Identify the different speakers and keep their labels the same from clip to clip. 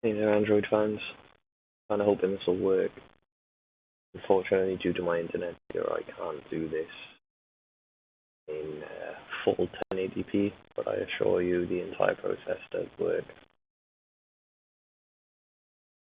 Speaker 1: Hey there, Android fans. Kind of hoping this will work. Unfortunately, due to my internet here, I can't do this in full 1080p, but I assure you the entire process does work.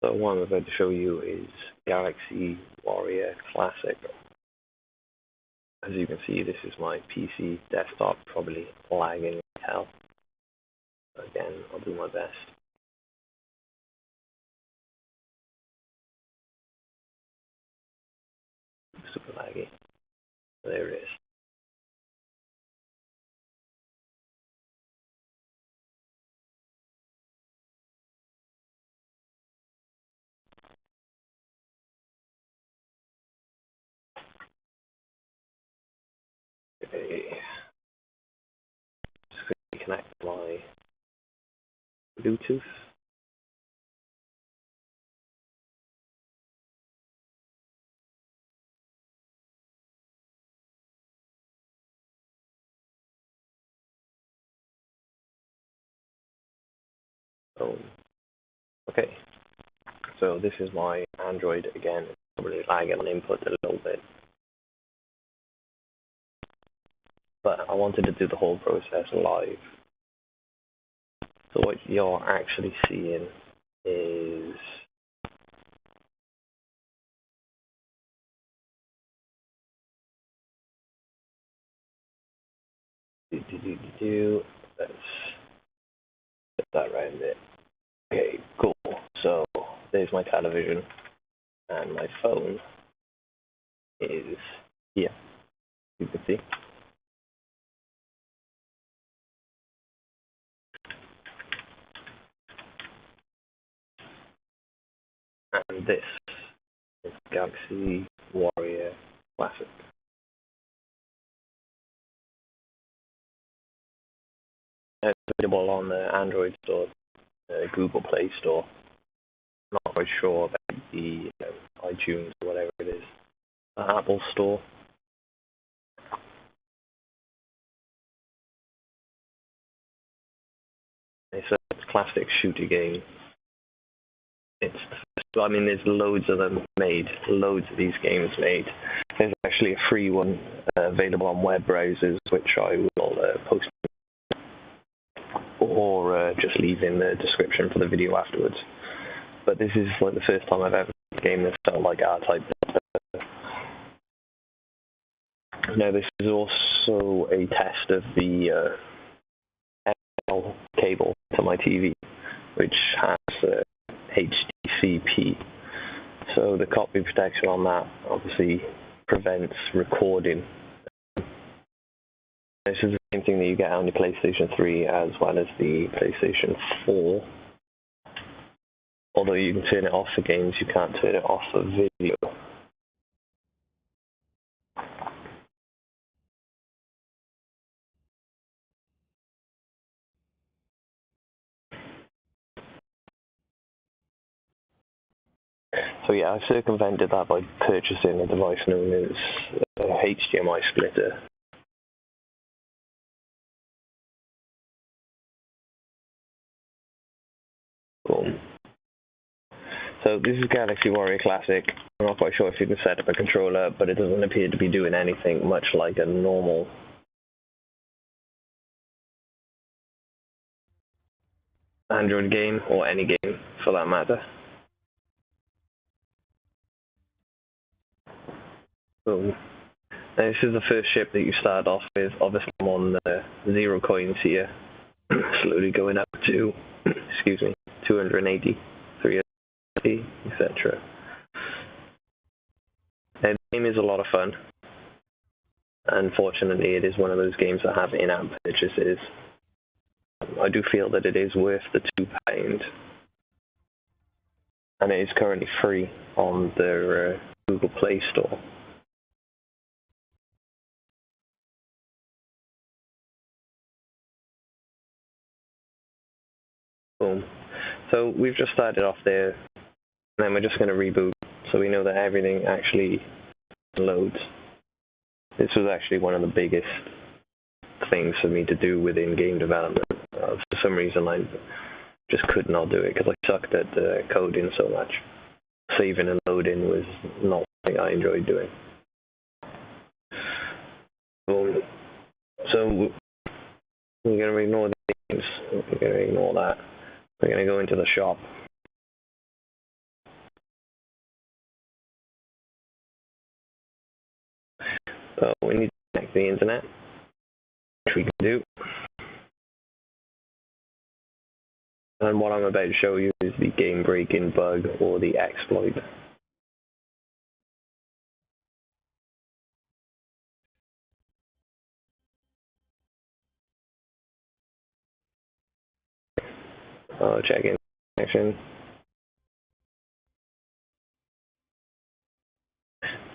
Speaker 1: So what I'm about to show you is Galaxy Warrior Classic. As you can see, this is my PC desktop, probably lagging like hell. Again, I'll do my best. Super laggy. There it is. Okay. Just connect my Bluetooth. Okay, so this is my Android again. It's probably lagging on input a little bit, but I wanted to do the whole process live. So what you're actually seeing is let's put that right there. Okay, cool. So there's my television, and my phone is here. You can see. And this is Galaxy Warrior Classic. It's available on the Android store, Google Play Store. Not quite sure about the iTunes or whatever it is. The Apple Store. It's a classic shooter game. I mean, there's loads of them made, loads of these games made. There's actually a free one available on web browsers, which I will post or just leave in the description for the video afterwards. But this is like the first time I've ever played a game that felt like R-Type. Now, this is also a test of the XL cable to my TV, which has HDCP. So the copy protection on that obviously prevents recording. This is the same thing that you get on your PlayStation 3 as well as the PlayStation 4. Although you can turn it off for games, you can't turn it off for video. So yeah, I've circumvented that by purchasing a device known as a HDMI splitter. Boom. So this is Galaxy Warrior Classic. I'm not quite sure if you can set up a controller, but it doesn't appear to be doing anything much like a normal Android game, or any game for that matter. Boom. Now, this is the first ship that you start off with. Obviously, I'm on 0 coins here, slowly going up to, excuse me, 280, 380, etc. Now, the game is a lot of fun. Unfortunately, it is one of those games that have in-app purchases. I do feel that it is worth the £2, and it is currently free on the Google Play Store. Boom. So we've just started off there, and then we're just going to reboot, so we know that everything actually loads. This was actually one of the biggest things for me to do within game development. For some reason, I just could not do it because I sucked at coding so much. Saving and loading was not something I enjoyed doing. So we're going to ignore the games. We're going to ignore that. We're going to go into the shop. So we need to connect the internet, which we can do. And what I'm about to show you is the game breaking bug or the exploit. Check in connection.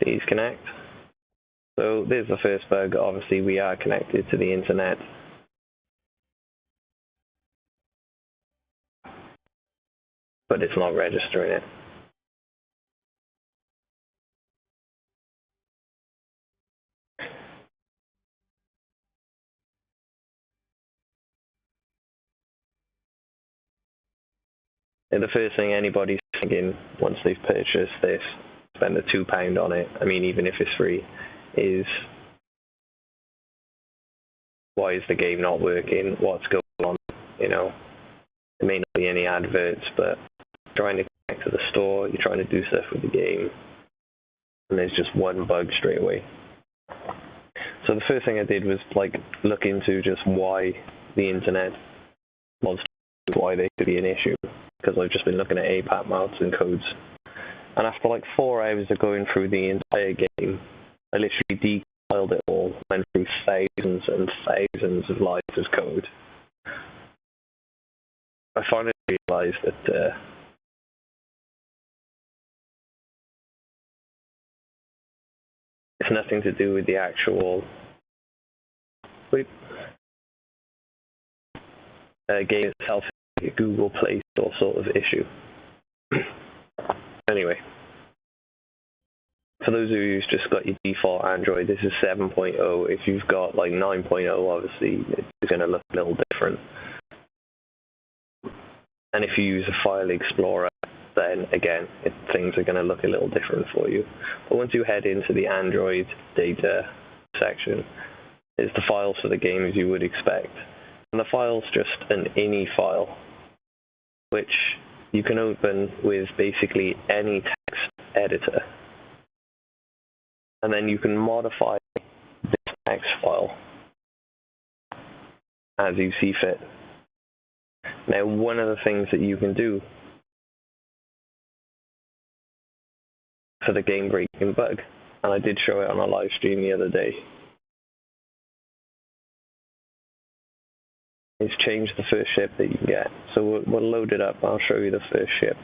Speaker 1: Please connect. So there's the first bug. Obviously we are connected to the internet. But it's not registering it. And the first thing anybody's thinking once they've purchased this, spend the £2 on it, I mean even if it's free, is why is the game not working? What's going on? You know, there may not be any adverts, but you're trying to connect to the store, you're trying to do stuff with the game, and there's just one bug straight away. So the first thing I did was like look into just why the internet was, why they could be an issue, because I've just been looking at APAT mounts and codes. And after like 4 hours of going through the entire game, I literally decompiled it all, went through thousands and thousands of lines of code. I finally realized that it's nothing to do with the actual game itself, a Google Play Store sort of issue. Anyway, for those of you who's just got your default Android, this is 7.0. If you've got like 9.0, obviously it's going to look a little different. And if you use a file explorer, then again, things are going to look a little different for you. But once you head into the Android data section, is the files for the game as you would expect. And the file's just an ini file, which you can open with basically any text editor. And then you can modify this text file as you see fit. Now, one of the things that you can do for the game breaking bug, and I did show it on a live stream the other day, is change the first ship that you get. So we'll load it up. I'll show you the first ship.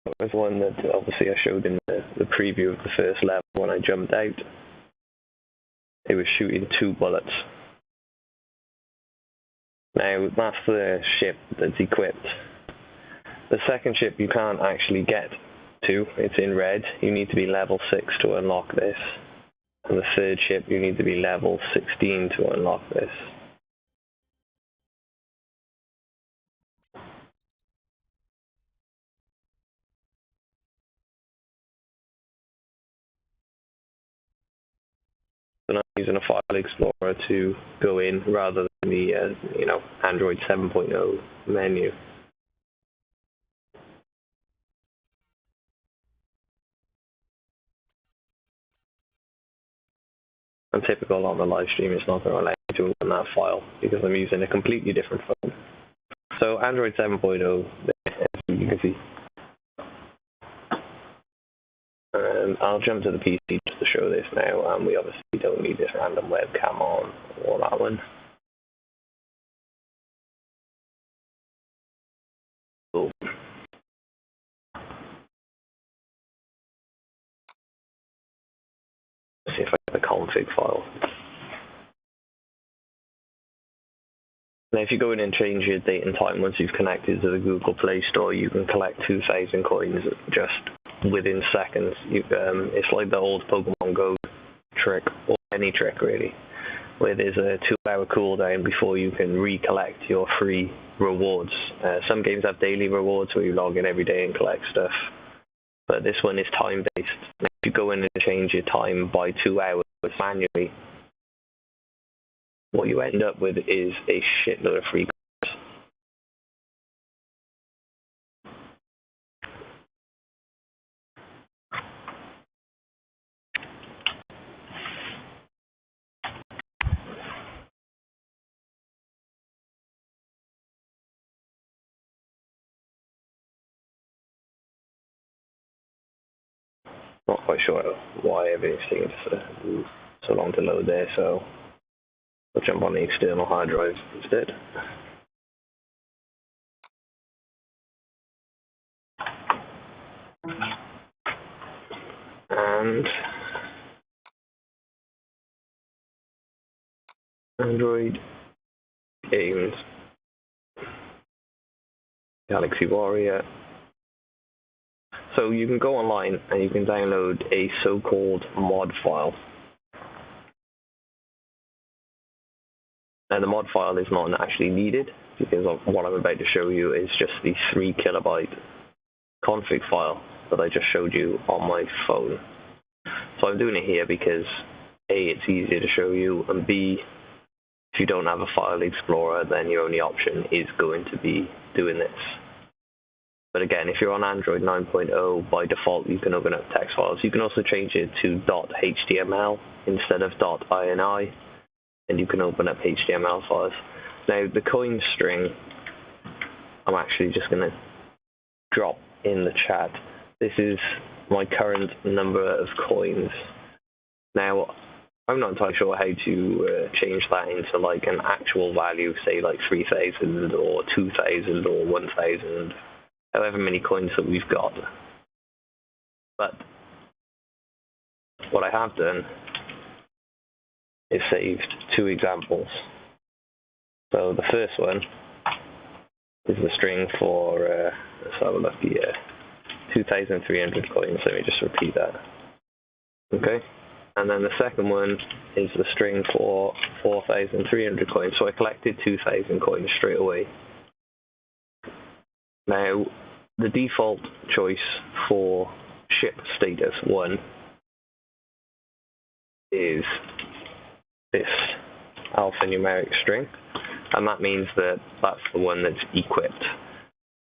Speaker 1: It was one that obviously I showed in the preview of the first level when I jumped out. It was shooting 2 bullets. Now that's the ship that's equipped. The second ship you can't actually get to. It's in red. You need to be level 6 to unlock this. And the third ship you need to be level 16 to unlock this. So I'm using a file explorer to go in rather than the Android 7.0 menu. And typical on the live stream, it's not going to allow me to open that file because I'm using a completely different phone. So Android 7.0, as you can see. I'll jump to the PC just to show this now. We obviously don't need this random webcam on or that one. Cool. Let's see if I get the config file. Now if you go in and change your date and time once you've connected to the Google Play Store, you can collect 2,000 coins just within seconds. It's like the old Pokemon Go trick, or any trick really. where there's a 2-hour cooldown before you can recollect your free rewards. Some games have daily rewards where you log in every day and collect stuff, but this one is time-based. If you go in and change your time by 2 hours manually, what you end up with is a shitload of free coins. Not quite sure why everything's taking so long to load there, so I'll jump on the external hard drive instead. And Android games, Galaxy Warrior. So you can go online and you can download a so-called mod file. And the mod file is not actually needed because what I'm about to show you is just the 3 kilobyte config file that I just showed you on my phone. So I'm doing it here because A, it's easier to show you, and B, if you don't have a file explorer, then your only option is going to be doing this. But again, if you're on Android 9.0, by default, you can open up text files. You can also change it to .html instead of .ini, and you can open up HTML files. Now, the coin string, I'm actually just going to drop in the chat. This is my current number of coins. Now, I'm not entirely sure how to change that into like an actual value, say like 3,000 or 2,000 or 1,000. However many coins that we've got. But what I have done is saved 2 examples. So the first one is the string for, let's have a look here, 2,300 coins. Let me just repeat that. Okay. And then the second one is the string for 4,300 coins. So I collected 2,000 coins straight away. Now, the default choice for ship status 1 is this alphanumeric string, and that means that that's the one that's equipped.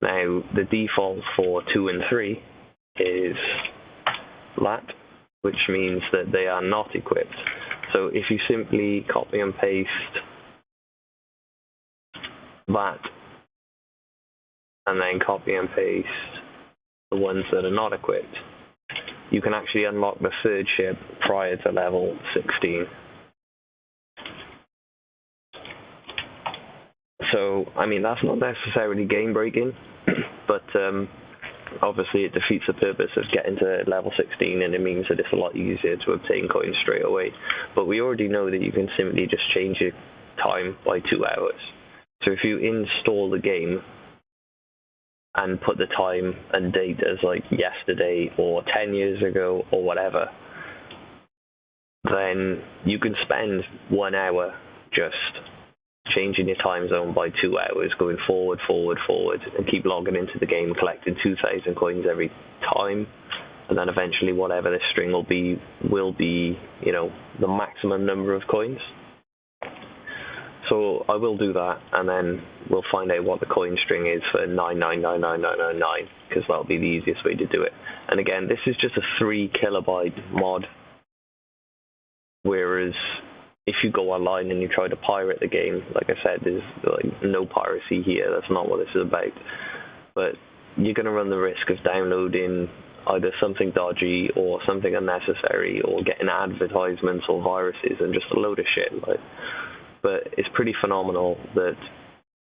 Speaker 1: Now, the default for 2 and 3 is lat, which means that they are not equipped. So if you simply copy and paste that and then copy and paste the ones that are not equipped, you can actually unlock the third ship prior to level 16. So, I mean, that's not necessarily game breaking, but obviously it defeats the purpose of getting to level 16, and it means that it's a lot easier to obtain coins straight away. But we already know that you can simply just change your time by 2 hours. So if you install the game and put the time and date as like yesterday or 10 years ago or whatever, then you can spend 1 hour just changing your time zone by 2 hours, going forward, and keep logging into the game, collecting 2,000 coins every time, and then eventually whatever this string will be, you know, the maximum number of coins. So I will do that, and then we'll find out what the coin string is for 9999999, because that'll be the easiest way to do it. And again, this is just a 3 kilobyte mod, whereas if you go online and you try to pirate the game, like I said, there's like no piracy here. That's not what this is about. But you're going to run the risk of downloading either something dodgy or something unnecessary, or getting advertisements or viruses and just a load of shit. Like, but it's pretty phenomenal that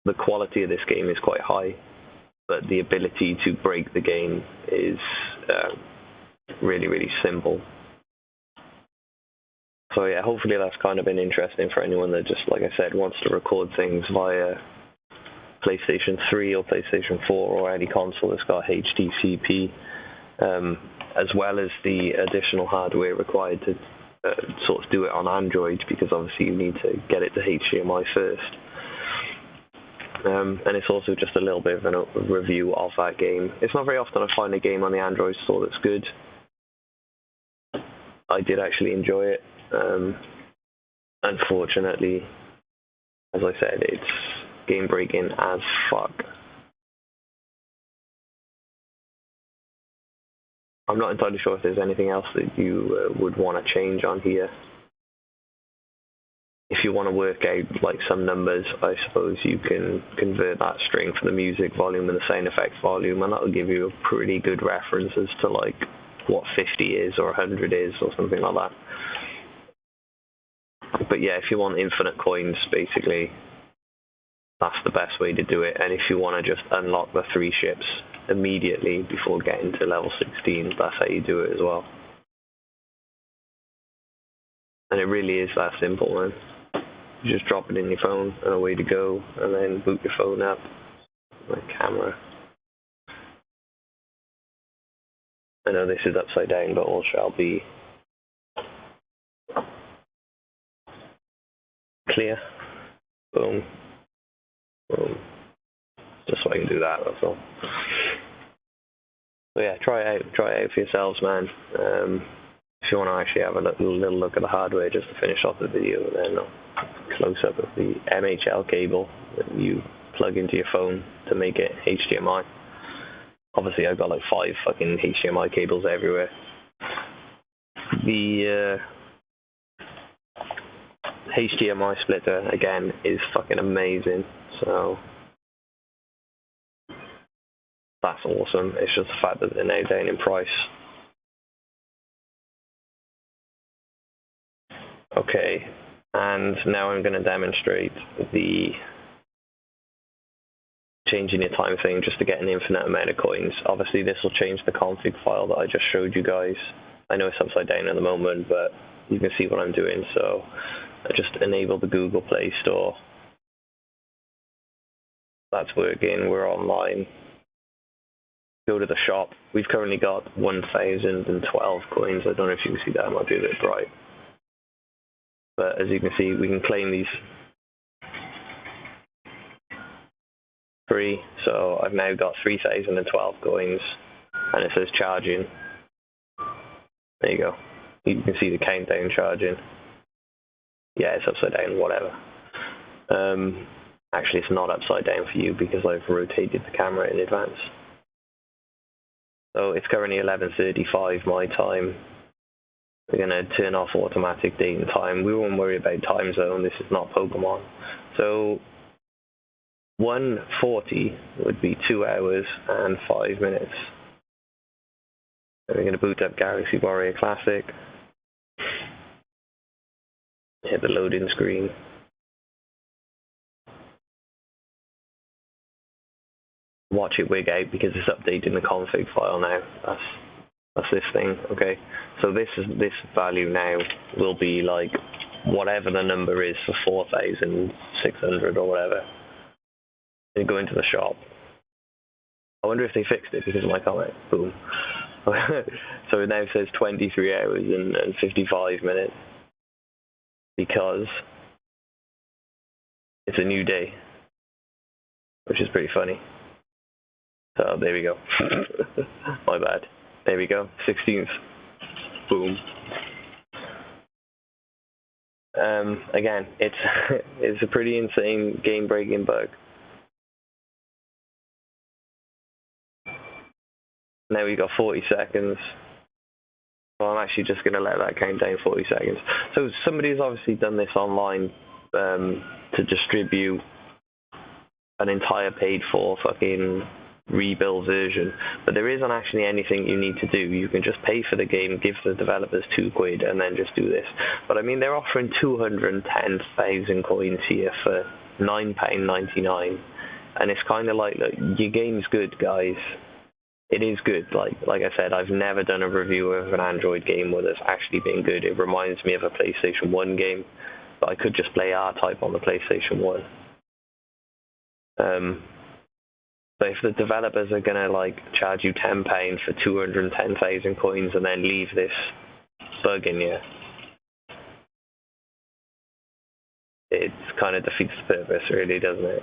Speaker 1: the quality of this game is quite high, but the ability to break the game is really, really simple. So yeah, hopefully that's kind of been interesting for anyone that just, like I said, wants to record things via PlayStation 3 or PlayStation 4 or any console that's got HDCP, as well as the additional hardware required to sort of do it on Android, because obviously you need to get it to HDMI first. And it's also just a little bit of a review of that game. It's not very often I find a game on the Android store that's good. I did actually enjoy it. Unfortunately, as I said, it's game breaking as fuck. I'm not entirely sure if there's anything else that you would want to change on here. If you want to work out like some numbers, I suppose you can convert that string for the music volume and the sound effects volume, and that'll give you a pretty good reference as to like what 50 is or 100 is or something like that. But yeah, if you want infinite coins, basically, that's the best way to do it. And if you want to just unlock the 3 ships immediately before getting to level 16, that's how you do it as well. And it really is that simple, man. You just drop it in your phone and away to go, and then boot your phone up, my camera. I know this is upside down, but all shall be clear. Boom. Boom. Just so I can do that, that's all. So yeah, try it out for yourselves, man. If you want to actually have a little look at the hardware just to finish off the video, then I'll close up of the MHL cable that you plug into your phone to make it HDMI. Obviously, I've got like 5 fucking HDMI cables everywhere. The HDMI splitter, again, is fucking amazing, so that's awesome. It's just the fact that they're now down in price. Okay, and now I'm going to demonstrate the changing your time thing just to get an infinite amount of coins. Obviously, this will change the config file that I just showed you guys. I know it's upside down at the moment, but you can see what I'm doing. So I just enable the Google Play Store. That's working. We're online. Go to the shop. We've currently got 1,012 coins. I don't know if you can see that. It might be a bit bright. But as you can see, we can claim these free. So I've now got 3,012 coins, and it says charging. There you go. You can see the countdown charging. Yeah, it's upside down, whatever. Actually, it's not upside down for you because I've rotated the camera in advance. So it's currently 11:35 my time. We're going to turn off automatic date and time. We won't worry about time zone. This is not Pokemon. So 1:40 would be 2 hours and 5 minutes. And we're going to boot up Galaxy Warrior Classic. Hit the loading screen. Watch it wig out because it's updating the config file now. That's this thing. Okay, so this value now will be like whatever the number is for 4,600 or whatever. You go into the shop. I wonder if they fixed it because of my comment. Boom. So it now says 23 hours and 55 minutes because it's a new day, which is pretty funny. So there we go. My bad. There we go. 16th. Boom. Again, it's a pretty insane game-breaking bug. Now we've got 40 seconds. Well, I'm actually just going to let that count down 40 seconds. So somebody's obviously done this online to distribute an entire paid-for fucking rebuild version, but there isn't actually anything you need to do. You can just pay for the game, give the developers £2 and then just do this. But I mean, they're offering 210,000 coins here for £9.99, and it's kind of like, look, your game's good, guys. It is good. Like I said, I've never done a review of an Android game where it's actually been good. It reminds me of a PlayStation 1 game, but I could just play R-Type on the PlayStation 1. But if the developers are going to like charge you £10 for 210,000 coins and then leave this bug in you, it kind of defeats the purpose, really, doesn't it?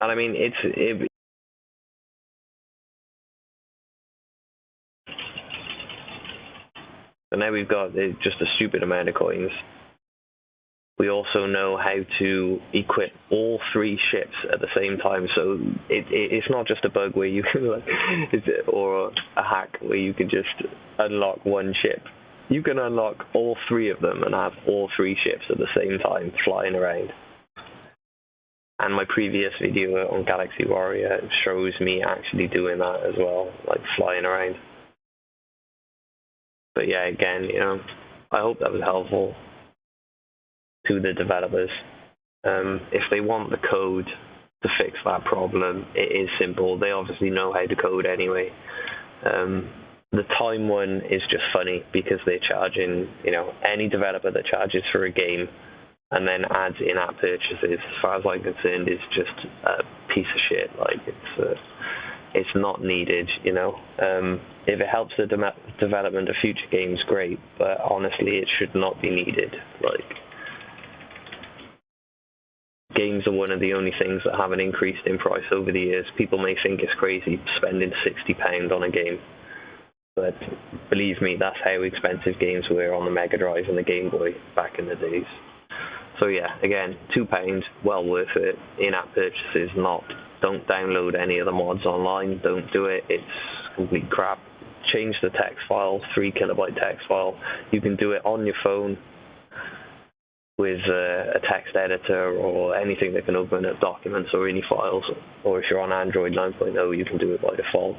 Speaker 1: And I mean, so now we've got just a stupid amount of coins. We also know how to equip all 3 ships at the same time, so it's not just a bug where you can, like, or a hack where you can just unlock 1 ship. You can unlock all 3 of them and have all 3 ships at the same time flying around. And my previous video on Galaxy Warrior shows me actually doing that as well, like flying around. But yeah, again, you know, I hope that was helpful to the developers. If they want the code to fix that problem, it is simple. They obviously know how to code anyway. The time one is just funny because they're charging, you know, any developer that charges for a game and then adds in-app purchases, as far as I'm concerned, is just a piece of shit. Like, it's not needed, you know. If it helps the development of future games, great, but honestly, it should not be needed. Like, games are one of the only things that haven't increased in price over the years. People may think it's crazy spending £60 on a game, but believe me, that's how expensive games were on the Mega Drive and the Game Boy back in the days. So yeah, again, £2, well worth it. In-app purchases, not. Don't download any of the mods online. Don't do it. It's complete crap. Change the text file, 3 kilobyte text file. You can do it on your phone with a text editor or anything that can open up documents or any files. Or if you're on Android 9.0, you can do it by default.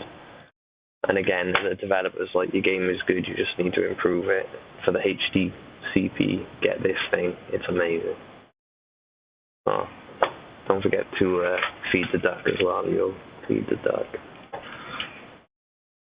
Speaker 1: And again, the developers, like, your game is good, you just need to improve it. For the HDCP, get this thing. It's amazing. Oh, don't forget to feed the duck as well, yo. Feed the duck.